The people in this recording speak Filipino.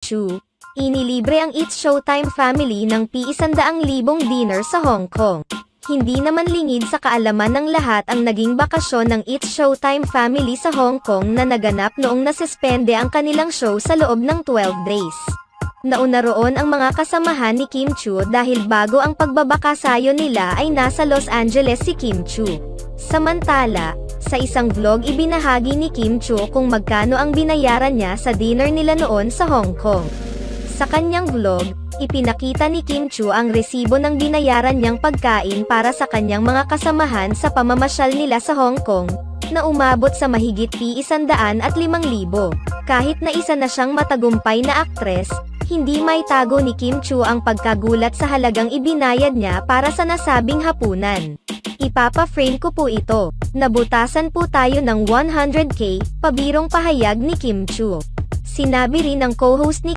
Chu. Inilibre ang It's Showtime family ng ₱100,000 dinner sa Hong Kong. Hindi naman lingid sa kaalaman ng lahat ang naging bakasyon ng It's Showtime family sa Hong Kong na naganap noong nasuspende ang kanilang show sa loob ng 12 days. Nauna roon ang mga kasamahan ni Kim Chu dahil bago ang pagbabakasayo nila ay nasa Los Angeles si Kim Chu. Samantala, sa isang vlog ibinahagi ni Kim Chu kung magkano ang binayaran niya sa dinner nila noon sa Hong Kong. Sa kanyang vlog, ipinakita ni Kim Chu ang resibo ng binayaran niyang pagkain para sa kanyang mga kasamahan sa pamamasyal nila sa Hong Kong, na umabot sa mahigit ₱105,000. Kahit na isa na siyang matagumpay na aktres, hindi maitago ni Kim Chu ang pagkagulat sa halagang ibinayad niya para sa nasabing hapunan. Ipapa-frame ko po ito. Nabutasan po tayo ng 100K, pabirong pahayag ni Kim Chu. Sinabi rin ng co-host ni